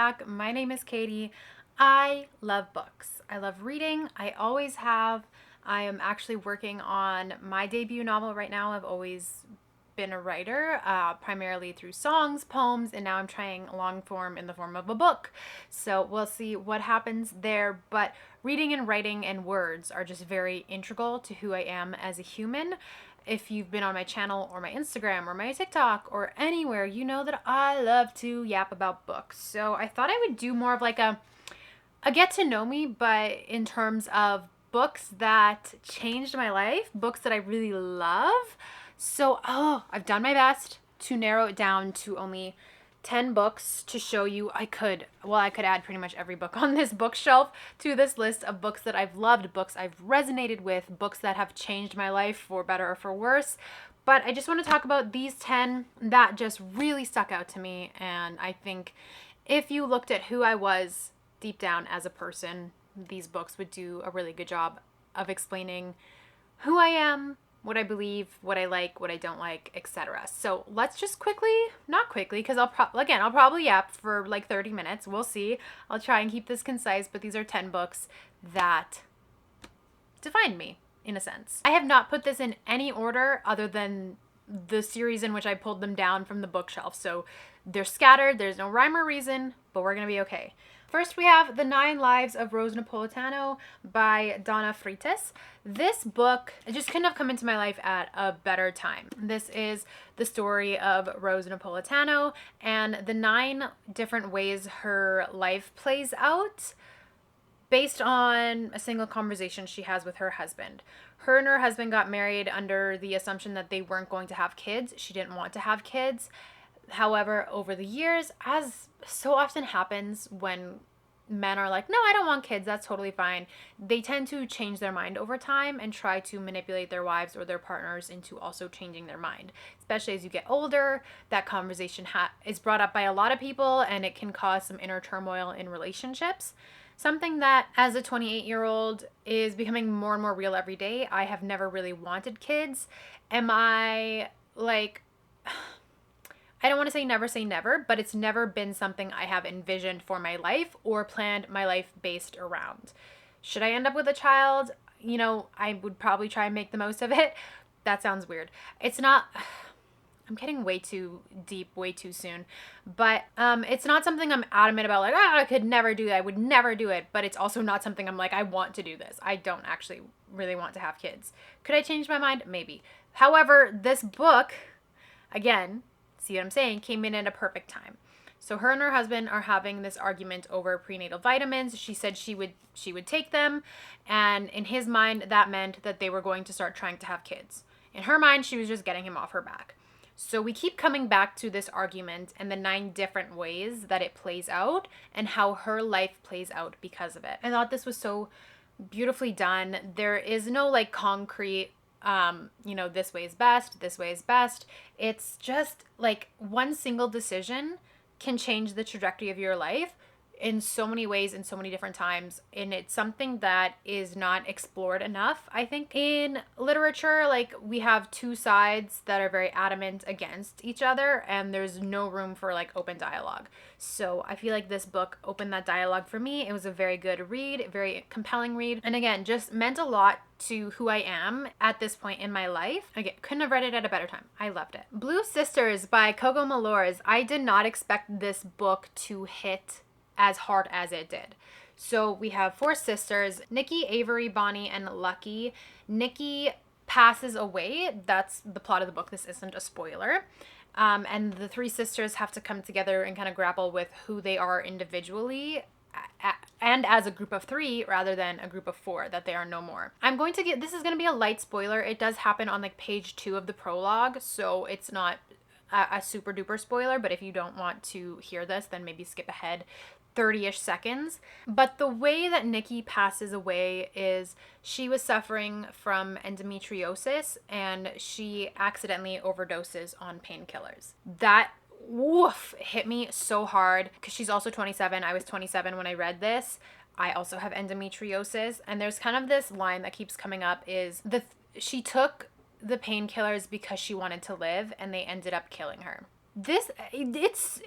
back. My name is Katie. I love books. I love reading. I always have. I am actually working on my debut novel right now. I've always been a writer, primarily through songs, poems, and now I'm trying long form in the form of a book. So we'll see what happens there. But reading and writing and words are just very integral to who I am as a human. If you've been on my channel or my Instagram or my TikTok or anywhere, you know that I love to yap about books. So I thought I would do more of like a get to know me, but in terms of books that changed my life, books that I really love. So, I've done my best to narrow it down to only 10 books to show you. I could add pretty much every book on this bookshelf to this list of books that I've loved, books I've resonated with, books that have changed my life for better or for worse. But I just want to talk about these 10 that just really stuck out to me. And I think if you looked at who I was deep down as a person, these books would do a really good job of explaining who I am, what I believe, what I like, what I don't like, etc. So let's just not quickly, because I'll probably yap for like 30 minutes. We'll see. I'll try and keep this concise, but these are 10 books that defined me, in a sense. I have not put this in any order other than the series in which I pulled them down from the bookshelf. So they're scattered. There's no rhyme or reason, but we're going to be okay. First, we have The 9 Lives of Rose Napolatano by Donna Freitas. This book, it just couldn't have come into my life at a better time. This is the story of Rose Napolatano and the 9 different ways her life plays out based on a single conversation she has with her husband. Her and her husband got married under the assumption that they weren't going to have kids. She didn't want to have kids. However, over the years, as so often happens when men are like, no, I don't want kids, that's totally fine, they tend to change their mind over time and try to manipulate their wives or their partners into also changing their mind. Especially as you get older, that conversation is brought up by a lot of people, and it can cause some inner turmoil in relationships. Something that, as a 28-year-old, is becoming more and more real every day. I have never really wanted kids. Am I like... I don't want to say never, but it's never been something I have envisioned for my life or planned my life based around. Should I end up with a child? You know, I would probably try and make the most of it. That sounds weird. It's not... I'm getting way too deep, way too soon. But it's not something I'm adamant about, like, I could never do that. I would never do it. But it's also not something I'm like, I want to do this. I don't actually really want to have kids. Could I change my mind? Maybe. However, this book, again... see what I'm saying, came in at a perfect time. So her and her husband are having this argument over prenatal vitamins. She said she would take them, and in his mind that meant that they were going to start trying to have kids. In her mind, she was just getting him off her back. So we keep coming back to this argument and the 9 different ways that it plays out and how her life plays out because of it. I thought this was so beautifully done. There is no like concrete this way is best, this way is best. It's just like one single decision can change the trajectory of your life in so many ways, in so many different times. And it's something that is not explored enough, I think. In literature, like, we have 2 sides that are very adamant against each other, and there's no room for like open dialogue. So I feel like this book opened that dialogue for me. It was a very good read, very compelling read, and again, just meant a lot to who I am at this point in my life. Again, couldn't have read it at a better time. I loved it. Blue Sisters by Coco Mellors. I did not expect this book to hit as hard as it did. So we have 4 sisters, Nikki, Avery, Bonnie, and Lucky. Nikki passes away. That's the plot of the book. This isn't a spoiler. And the 3 sisters have to come together and kind of grapple with who they are individually and as a group of 3 rather than a group of 4 that they are no more. This is going to be a light spoiler. It does happen on like page 2 of the prologue, so it's not a super duper spoiler, but if you don't want to hear this, then maybe skip ahead 30-ish seconds. But the way that Nikki passes away is she was suffering from endometriosis and she accidentally overdoses on painkillers. That hit me so hard because she's also 27. I was 27 when I read this. I also have endometriosis, and there's kind of this line that keeps coming up is she took the painkillers because she wanted to live, and they ended up killing her. it's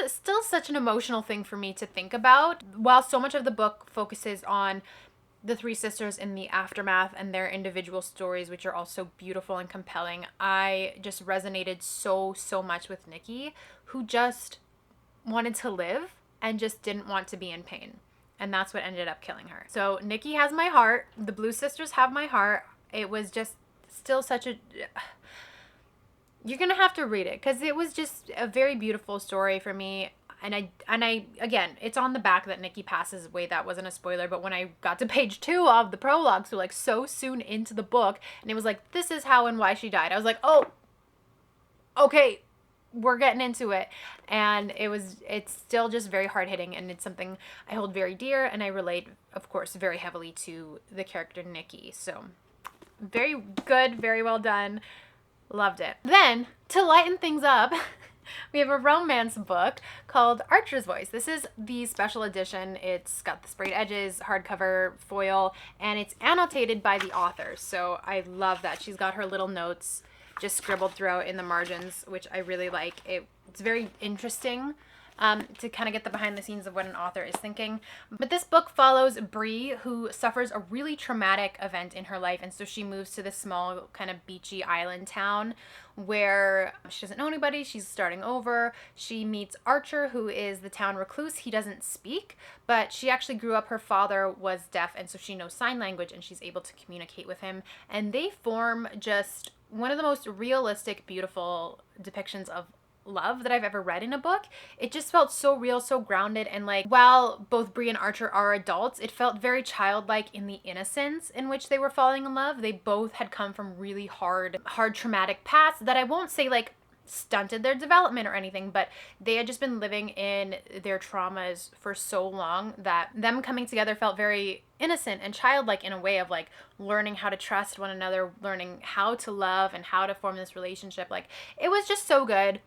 still such an emotional thing for me to think about. While so much of the book focuses on the three sisters in the aftermath and their individual stories, which are also beautiful and compelling, I just resonated so much with Nikki, who just wanted to live and just didn't want to be in pain. And that's what ended up killing her. So Nikki has my heart. The Blue Sisters have my heart. It was just still such a... You're going to have to read it because it was just a very beautiful story for me. And I again, it's on the back that Nikki passes away. That wasn't a spoiler, but when I got to page 2 of the prologue, so like so soon into the book, and it was like, this is how and why she died, I was like, oh, okay, we're getting into it. And it's still just very hard hitting, and it's something I hold very dear, and I relate, of course, very heavily to the character Nikki. So very good, very well done. Loved it. Then, to lighten things up, we have a romance book called Archer's Voice. This is the special edition. It's got the sprayed edges, hardcover foil, and it's annotated by the author. So I love that. She's got her little notes just scribbled throughout in the margins, which I really like. It's very interesting to kind of get the behind the scenes of what an author is thinking. But this book follows Bree, who suffers a really traumatic event in her life, and so she moves to this small kind of beachy island town where she doesn't know anybody. She's starting over. She meets Archer, who is the town recluse. He doesn't speak, but she actually grew up, her father was deaf, and so she knows sign language, and she's able to communicate with him, and they form just one of the most realistic, beautiful depictions of love that I've ever read in a book. It just felt so real, so grounded, and like, while both Bree and Archer are adults, it felt very childlike in the innocence in which they were falling in love. They both had come from really hard traumatic pasts that I won't say like stunted their development or anything, but they had just been living in their traumas for so long that them coming together felt very innocent and childlike in a way of like learning how to trust one another, learning how to love and how to form this relationship. Like, it was just so good.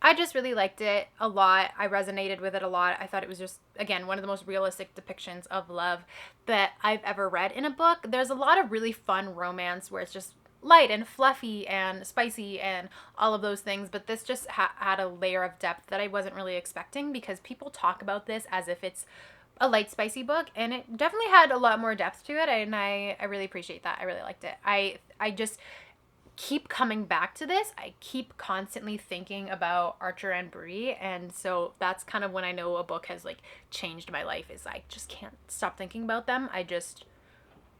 I just really liked it a lot. I resonated with it a lot. I thought it was just, again, one of the most realistic depictions of love that I've ever read in a book. There's a lot of really fun romance where it's just light and fluffy and spicy and all of those things, but this just had a layer of depth that I wasn't really expecting, because people talk about this as if it's a light, spicy book, and it definitely had a lot more depth to it, and I really appreciate that. I really liked it. I just keep coming back to this. I keep constantly thinking about Archer and Bree, and so that's kind of when I know a book has like changed my life, is I just can't stop thinking about them. I just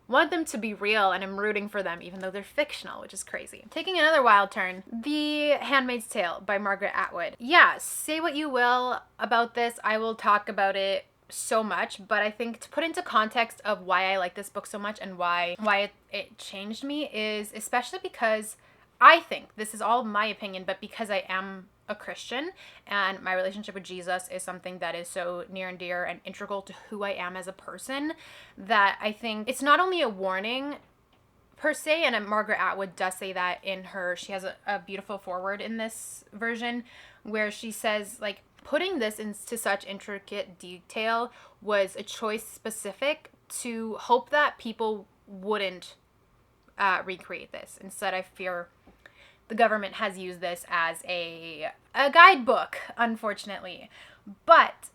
want them to be real, and I'm rooting for them even though they're fictional, which is crazy. Taking another wild turn, The Handmaid's Tale by Margaret Atwood. Yeah, say what you will about this, I will talk about it so much, but I think to put into context of why I like this book so much and why it changed me is especially because I think, this is all my opinion, but because I am a Christian and my relationship with Jesus is something that is so near and dear and integral to who I am as a person, that I think it's not only a warning per se, and Margaret Atwood does say that in her, she has a beautiful foreword in this version where she says, like, putting this into such intricate detail was a choice specific to hope that people wouldn't recreate this. Instead, I fear the government has used this as a guidebook, unfortunately. But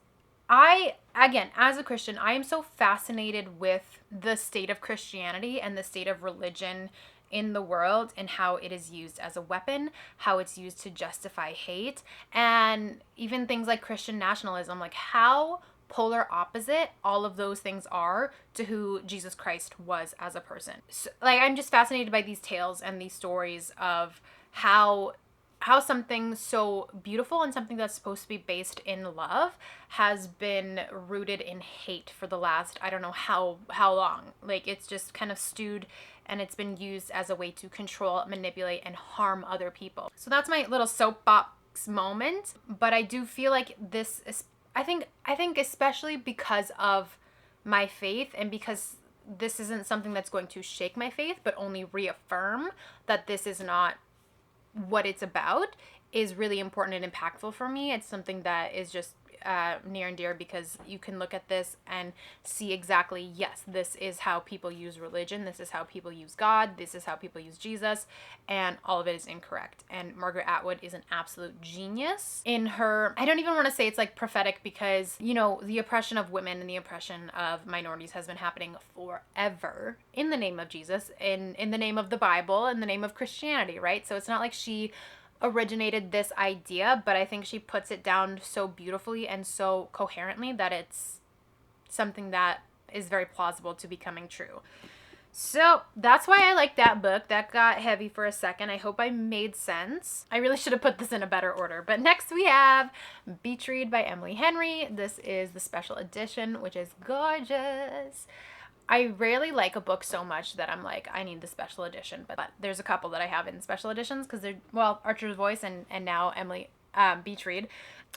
again, as a Christian, I am so fascinated with the state of Christianity and the state of religion in the world, and how it is used as a weapon, how it's used to justify hate, and even things like Christian nationalism, like how polar opposite all of those things are to who Jesus Christ was as a person. So, like, I'm just fascinated by these tales and these stories of how something so beautiful and something that's supposed to be based in love has been rooted in hate for the last, I don't know how long. Like, it's just kind of stewed, and it's been used as a way to control, manipulate, and harm other people. So that's my little soapbox moment. But I do feel like this is, I think especially because of my faith, and because this isn't something that's going to shake my faith, but only reaffirm that this is not what it's about, is really important and impactful for me. It's something that is just near and dear, because you can look at this and see exactly, yes, this is how people use religion, this is how people use God, this is how people use Jesus, and all of it is incorrect. And Margaret Atwood is an absolute genius in her, I don't even want to say it's like prophetic, because, you know, the oppression of women and the oppression of minorities has been happening forever in the name of Jesus, in the name of the Bible, in the name of Christianity, right? So it's not like she originated this idea, but I think she puts it down so beautifully and so coherently that it's something that is very plausible to becoming true. So that's why I like that book. That got heavy for a second. I hope I made sense. I really should have put this in a better order. But next we have Beachread by Emily Henry. This is the special edition, which is gorgeous. I rarely like a book so much that I'm like, I need the special edition. But there's a couple that I have in special editions because they're, well, Archer's Voice and now Emily Beachread.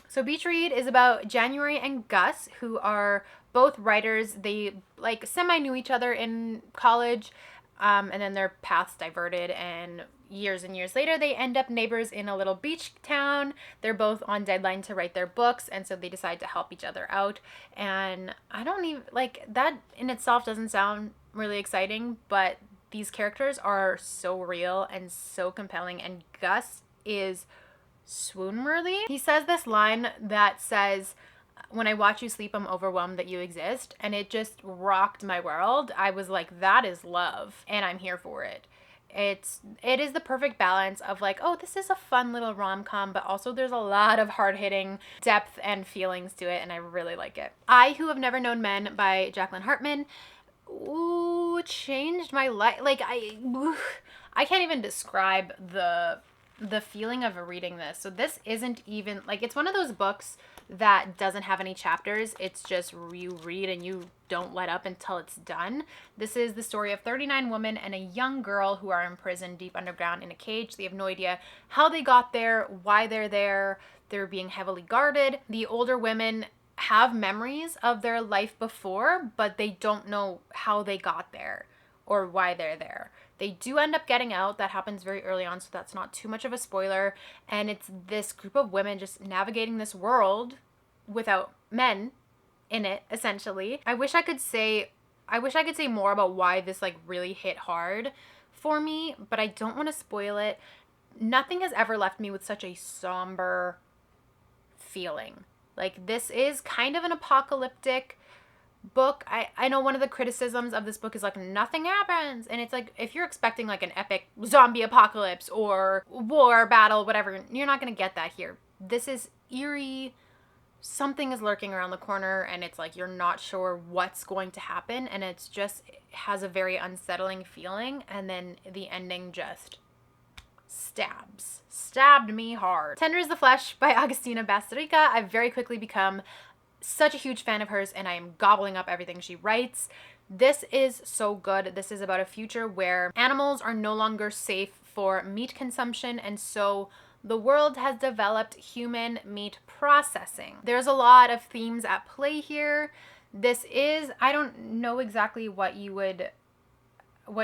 So Beachread is about January and Gus, who are both writers. They like semi knew each other in college, and then their paths diverted, and years later they end up neighbors in a little beach town. They're both on deadline to write their books, and so they decide to help each other out. And I don't even like that in itself doesn't sound really exciting, but these characters are so real and so compelling, and Gus is swoon-worthy. He says this line that says, "When I watch you sleep, I'm overwhelmed that you exist," and it just rocked my world. I was like, that is love, and I'm here for it. It is the perfect balance of like, oh, this is a fun little rom-com, but also there's a lot of hard-hitting depth and feelings to it, and I really like it. I Who Have Never Known Men by Jacqueline Hartman, ooh, changed my life. Like, I can't even describe the feeling of reading this. So this isn't even like, it's one of those books that doesn't have any chapters. It's just you read and you don't let up until it's done. This is the story of 39 women and a young girl who are imprisoned deep underground in a cage. They have no idea how they got there, why they're there. They're being heavily guarded. The older women have memories of their life before, but they don't know how they got there or why they're there. They do end up getting out. That happens very early on, so that's not too much of a spoiler. And it's this group of women just navigating this world without men in it, essentially. I wish I could say more about why this like really hit hard for me, but I don't want to spoil it. Nothing has ever left me with such a somber feeling. Like, this is kind of an apocalyptic book. I know one of the criticisms of this book is like, nothing happens, and it's like, if you're expecting like an epic zombie apocalypse or war battle, whatever, you're not gonna get that here. This is eerie. Something is lurking around the corner, and it's like you're not sure what's going to happen, and it has a very unsettling feeling, and then the ending just stabbed me hard. Tender is the Flesh by Agustina Bastarrica. I've very quickly become such a huge fan of hers, and I am gobbling up everything she writes. This is so good. This is about a future where animals are no longer safe for meat consumption, and so the world has developed human meat processing. There's a lot of themes at play here. This is, I don't know exactly what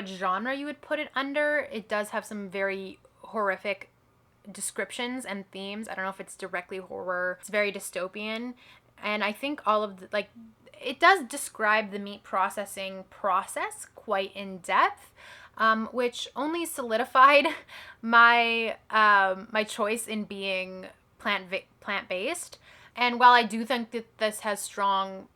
genre you would put it under. It does have some very horrific descriptions and themes. I don't know if it's directly horror. It's very dystopian. And I think all of the, like, it does describe the meat processing process quite in depth, which only solidified my my choice in being plant-based. And while I do think that this has strong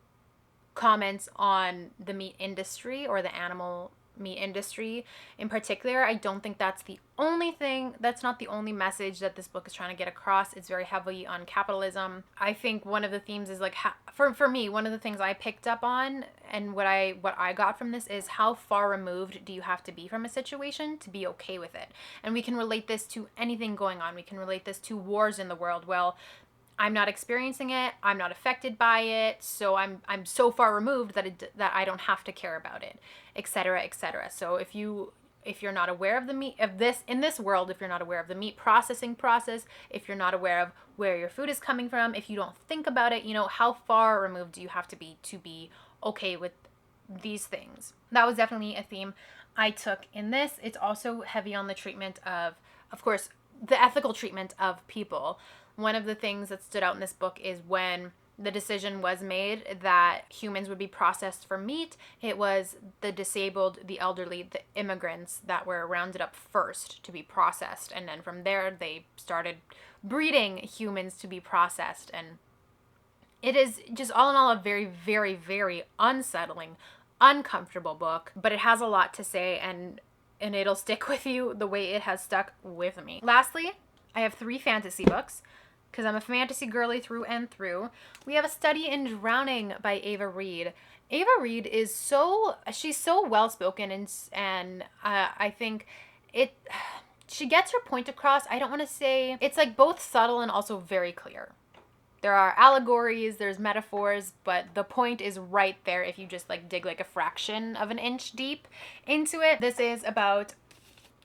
comments on the meat industry or the animal meat industry in particular, I don't think that's not the only message that this book is trying to get across. It's very heavily on capitalism. I think one of the themes is like, for me, one of the things I picked up on and what I got from this is, how far removed do you have to be from a situation to be okay with it? And we can relate this to anything going on. We can relate this to wars in the world. Well, I'm not experiencing it, I'm not affected by it, so I'm so far removed that I don't have to care about it, etc., etc. So if you're not aware of the meat of this in this world, if you're not aware of the meat processing process, if you're not aware of where your food is coming from, if you don't think about it, how far removed do you have to be okay with these things? That was definitely a theme I took in this. It's also heavy on the treatment of course, the ethical treatment of people. One of the things that stood out in this book is when the decision was made that humans would be processed for meat, it was the disabled, the elderly, the immigrants that were rounded up first to be processed. And then from there, they started breeding humans to be processed. And it is just all in all a very, very, very unsettling, uncomfortable book, but it has a lot to say, and it'll stick with you the way it has stuck with me. Lastly, I have 3 fantasy books, because I'm a fantasy girly through and through. We have A Study in Drowning by Ava Reed. Ava Reed is she's so well-spoken, and I think she gets her point across. I don't want to say, it's like both subtle and also very clear. There are allegories, there's metaphors, but the point is right there if you just like dig like a fraction of an inch deep into it. This is about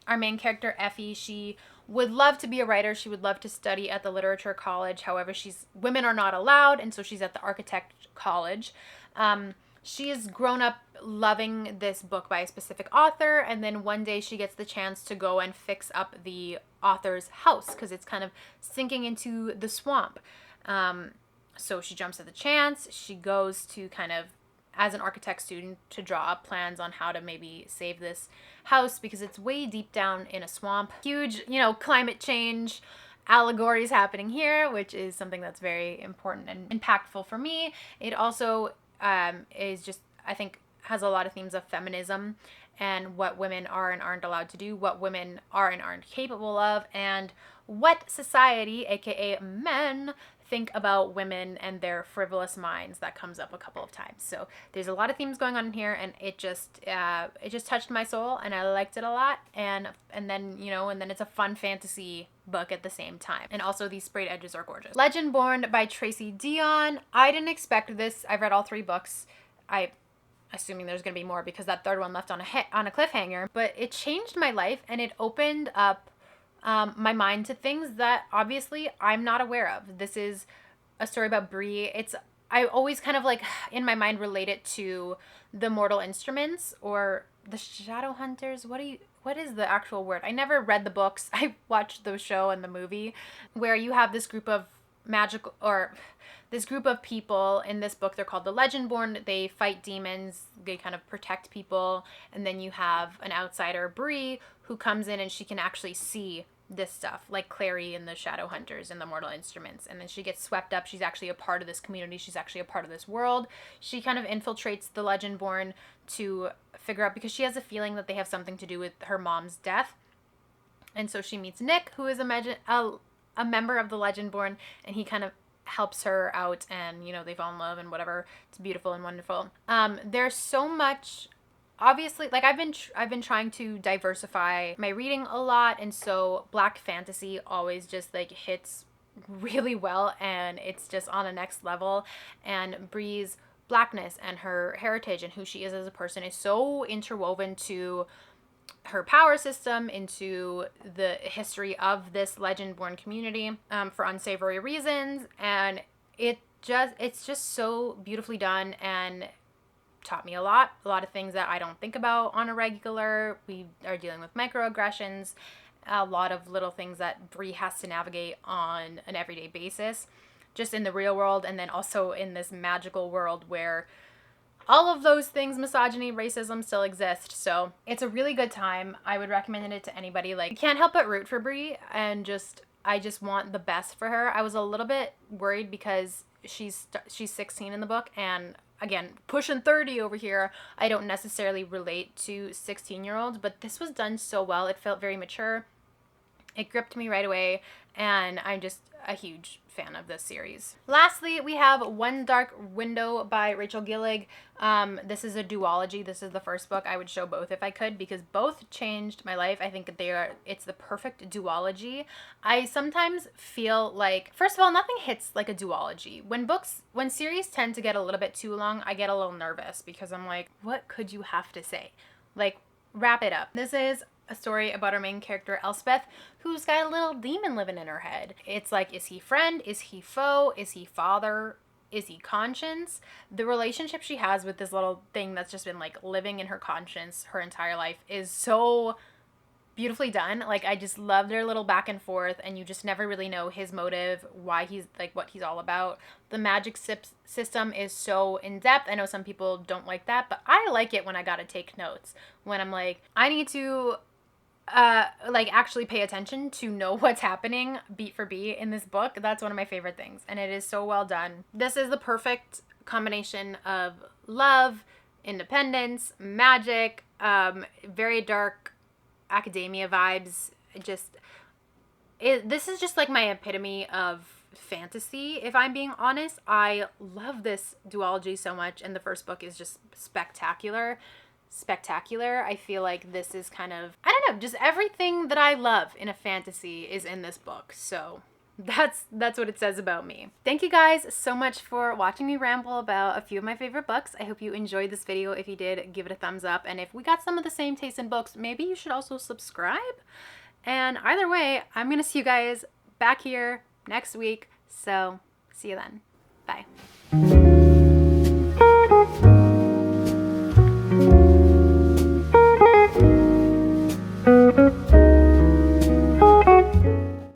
our main character, Effie. She would love to be a writer. She would love to study at the literature college. However, women are not allowed, and so she's at the architect college. She has grown up loving this book by a specific author, and then one day she gets the chance to go and fix up the author's house because it's kind of sinking into the swamp. So she jumps at the chance. She goes to kind of, as an architect student, to draw up plans on how to maybe save this house because it's way deep down in a swamp. Huge, climate change allegories happening here, which is something that's very important and impactful for me. It also is just, I think, has a lot of themes of feminism and what women are and aren't allowed to do, what women are and aren't capable of, and what society, aka men, think about women and their frivolous minds. That comes up a couple of times. So there's a lot of themes going on in here, and it just touched my soul, and I liked it a lot. And then it's a fun fantasy book at the same time. And also these sprayed edges are gorgeous. Legendb Born by Tracy Deonn. I didn't expect this. I've read all 3 books. Assuming there's gonna be more because that 3rd one left on a cliffhanger. But it changed my life, and it opened up my mind to things that obviously I'm not aware of. This is a story about Bree. I always kind of like in my mind relate it to the Mortal Instruments or the Shadow Hunters. What is the actual word? I never read the books. I watched the show and the movie where you have this group of this group of people in this book. They're called the Legendb Born. They fight demons. They kind of protect people. And then you have an outsider, Bree, who comes in and she can actually see this stuff, like Clary in the Shadow Hunters and the Mortal Instruments. And then she gets swept up. She's actually a part of this community. She's actually a part of this world. She kind of infiltrates the Legendb Born to figure out, because she has a feeling that they have something to do with her mom's death. And so she meets Nick, who is a member of the Legendb Born, and he kind of helps her out, and they fall in love and whatever. It's beautiful and wonderful. There's so much. Obviously, like I've been trying to diversify my reading a lot, and so Black fantasy always just like hits really well, and it's just on the next level. And Bree's Blackness and her heritage and who she is as a person is so interwoven to her power system, into the history of this Legendb Born community for unsavory reasons, and it's just so beautifully done and taught me a lot of things that I don't think about on a regular. We are dealing with microaggressions, a lot of little things that Bree has to navigate on an everyday basis, just in the real world, and then also in this magical world where all of those things, misogyny, racism, still exist. So it's a really good time. I would recommend it to anybody. Like, you can't help but root for Bree, and I just want the best for her. I was a little bit worried because she's 16 in the book, and again, pushing 30 over here, I don't necessarily relate to 16-year-olds, but this was done so well. It felt very mature. It gripped me right away, and I'm just a huge fan of this series. Lastly, we have One Dark Window by Rachel Gillig. This is a duology. This is the first book. I would show both if I could, because both changed my life. I think it's the perfect duology. I sometimes feel like, first of all, nothing hits like a duology. When series tend to get a little bit too long, I get a little nervous because I'm like, what could you have to say? Like, wrap it up. This is a story about our main character, Elspeth, who's got a little demon living in her head. It's like, is he friend? Is he foe? Is he father? Is he conscience? The relationship she has with this little thing that's just been like living in her conscience her entire life is so beautifully done. Like, I just love their little back and forth, and you just never really know his motive, why he's like, what he's all about. The magic system is so in depth. I know some people don't like that, but I like it when I gotta take notes, when I'm like, I need to like actually pay attention to know what's happening beat for beat in this book. That's one of my favorite things, and it is so well done. This is the perfect combination of love, independence, magic, very dark academia vibes. This is just like my epitome of fantasy, if I'm being honest. I love this duology so much, and the first book is just spectacular. I feel like this is kind of, I don't know, just everything that I love in a fantasy is in this book. So that's what it says about me. Thank you guys so much for watching me ramble about a few of my favorite books. I hope you enjoyed this video. If you did, give it a thumbs up. And if we got some of the same taste in books, maybe you should also subscribe. And either way, I'm gonna see you guys back here next week. So see you then. Bye.